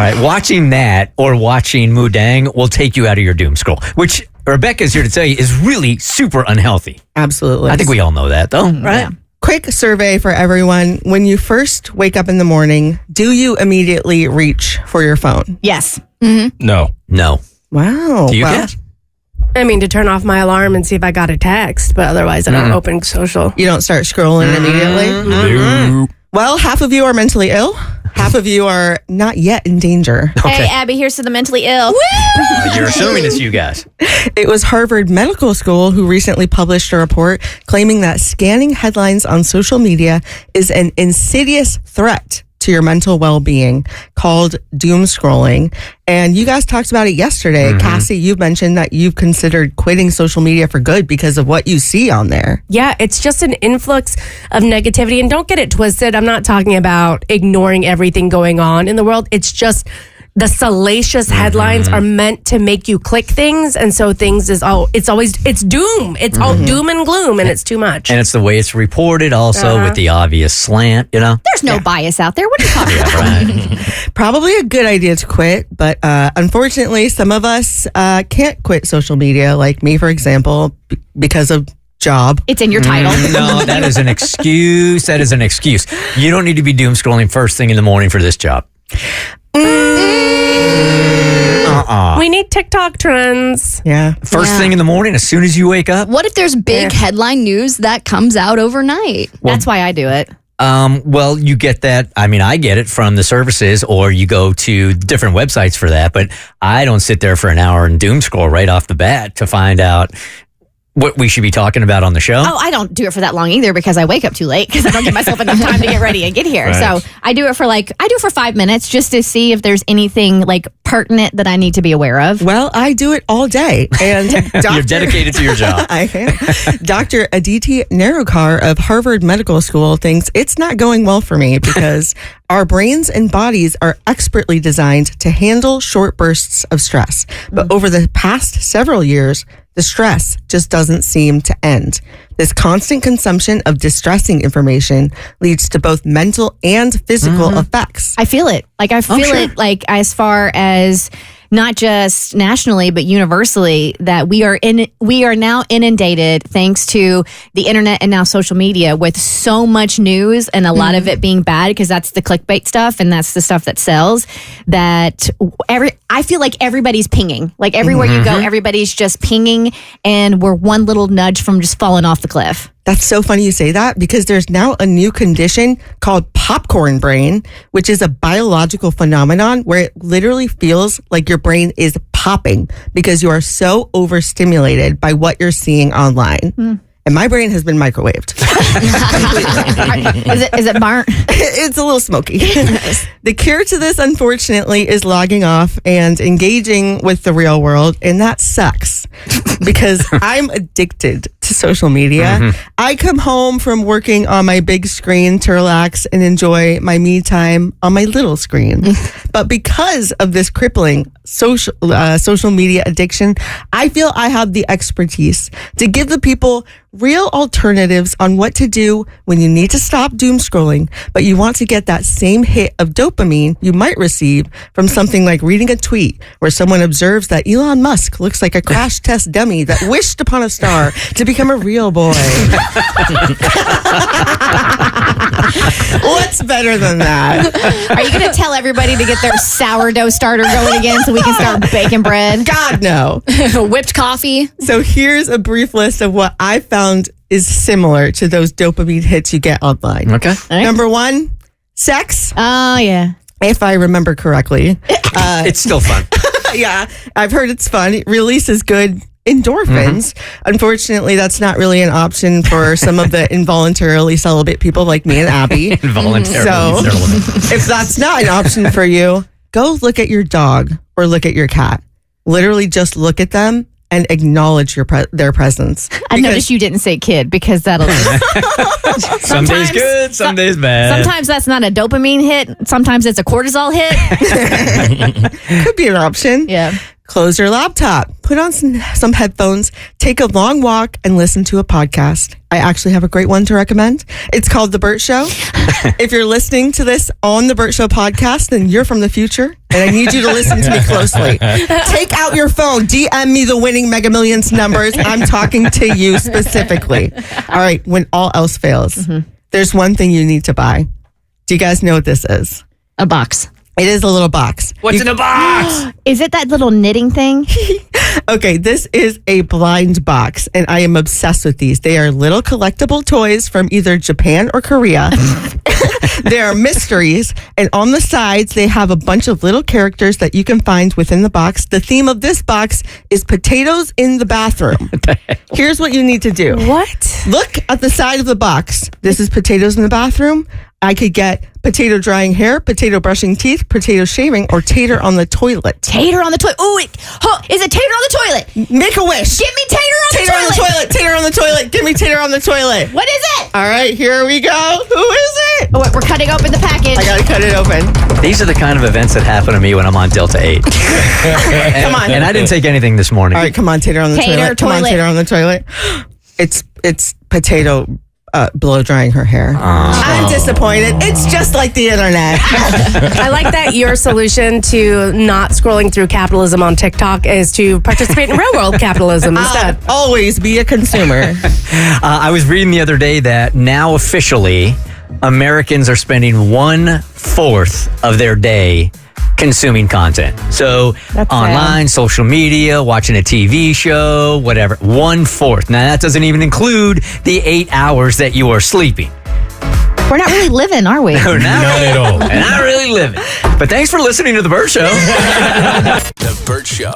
right, watching that or watching Mudang will take you out of your doom scroll, which Rebecca's here to tell you is really super unhealthy. Absolutely. I think we all know that, though, right? Yeah. Quick survey for everyone. When you first wake up in the morning, do you immediately reach for your phone? Yes. No. Wow. Do you guys? I mean, to turn off my alarm and see if I got a text, but otherwise I don't open social. You don't start scrolling immediately? No. Well, half of you are mentally ill. Half of you are not yet in danger. Hey, Abby, here's to the mentally ill. You're assuming it's you guys. It was Harvard Medical School who recently published a report claiming that scanning headlines on social media is an insidious threat to your mental well-being called doomscrolling. And you guys talked about it yesterday. Cassie, you mentioned that you've considered quitting social media for good because of what you see on there. Yeah, it's just an influx of negativity. And don't get it twisted. I'm not talking about ignoring everything going on in the world. It's just the salacious headlines are meant to make you click things. And so things it's doom. It's all doom and gloom, and it's too much. And it's the way it's reported also with the obvious slant, There's no bias out there. What are you talking about? Right. Probably a good idea to quit, but unfortunately, some of us can't quit social media, like me, for example, because of job. It's in your title. No, that is an excuse. That is an excuse. You don't need to be doom scrolling first thing in the morning for this job. We need TikTok trends. Yeah. First thing in the morning, as soon as you wake up. What if there's big headline news that comes out overnight? That's why I do it. Well, you get that. I mean, I get it from the services, or you go to different websites for that. But I don't sit there for an hour and doom scroll right off the bat to find out what we should be talking about on the show. Oh, I don't do it for that long either because I wake up too late because I don't give myself enough time to get ready and get here. Right. So I do it for 5 minutes just to see if there's anything like pertinent that I need to be aware of. Well, I do it all day. And You're dedicated to your job. I am. Dr. Aditi Narukar of Harvard Medical School thinks it's not going well for me because our brains and bodies are expertly designed to handle short bursts of stress. But over the past several years, the stress just doesn't seem to end. This constant consumption of distressing information leads to both mental and physical effects. I feel it. Like I feel it like as far as not just nationally but universally that we are now inundated thanks to the internet and now social media with so much news and a lot of it being bad because that's the clickbait stuff and that's the stuff that sells that I feel like everybody's pinging. Like everywhere you go, everybody's just pinging and we're one little nudge from just falling off the cliff. That's so funny you say that because there's now a new condition called popcorn brain, which is a biological phenomenon where it literally feels like your brain is popping because you are so overstimulated by what you're seeing online. And my brain has been microwaved. Is it burnt? It's a little smoky. The cure to this, unfortunately, is logging off and engaging with the real world. And that sucks because I'm addicted to social media. I come home from working on my big screen to relax and enjoy my me time on my little screen. But because of this crippling social media addiction, I feel I have the expertise to give the people real alternatives on what to do when you need to stop doom scrolling, but you want to get that same hit of dopamine you might receive from something like reading a tweet where someone observes that Elon Musk looks like a crash test dummy that wished upon a star to become a real boy. What's better than that? Are you going to tell everybody to get their sourdough starter going again so we can start baking bread? God, no. Whipped coffee. So here's a brief list of what I found is similar to those dopamine hits you get online. Okay. Number 1, sex. Oh, yeah. If I remember correctly. It's still fun. Yeah, I've heard it's fun. It releases good endorphins. Unfortunately, that's not really an option for some of the involuntarily celibate people like me and Abby. Involuntarily. So if that's not an option for you, go look at your dog or look at your cat. Literally just look at them and acknowledge their presence. I noticed you didn't say kid because that'll Some days good, some days bad. Sometimes that's not a dopamine hit. Sometimes it's a cortisol hit. Could be an option. Yeah. Close your laptop, put on some headphones, take a long walk, and listen to a podcast. I actually have a great one to recommend. It's called The Bert Show. If you're listening to this on The Bert Show podcast, then you're from the future, and I need you to listen to me closely. Take out your phone. DM me the winning Mega Millions numbers. I'm talking to you specifically. All right, when all else fails, there's one thing you need to buy. Do you guys know what this is? A box. It is a little box. What's in the box? Is it that little knitting thing? Okay, this is a blind box, and I am obsessed with these. They are little collectible toys from either Japan or Korea. They are mysteries, and on the sides, they have a bunch of little characters that you can find within the box. The theme of this box is potatoes in the bathroom. Here's what you need to do. What? Look at the side of the box. This is potatoes in the bathroom. I could get potato drying hair, potato brushing teeth, potato shaving, or tater on the toilet. Tater on the toilet. Ooh, is it tater on the toilet? Make a wish. Give me tater on Tater on the toilet. Tater on the toilet. Give me tater on the toilet. What is it? All right, here we go. Who is it? Oh, we're cutting open the package. I gotta cut it open. These are the kind of events that happen to me when I'm on Delta 8. Come on. And I didn't take anything this morning. All right, come on, tater on the Tater toilet. Come on, toilet. tater on the toilet. It's potato blow drying her hair. I'm disappointed. It's just like the internet. I like that your solution to not scrolling through capitalism on TikTok is to participate in real world capitalism instead. Always be a consumer. I was reading the other day that now officially Americans are spending 1/4 of their day consuming content. So That's online, social media, watching a TV show, whatever. 1/4. Now that doesn't even include the 8 hours that you are sleeping. We're not really living, are we? Not at all. Not really living. But thanks for listening to The Bert Show. The Bert Show.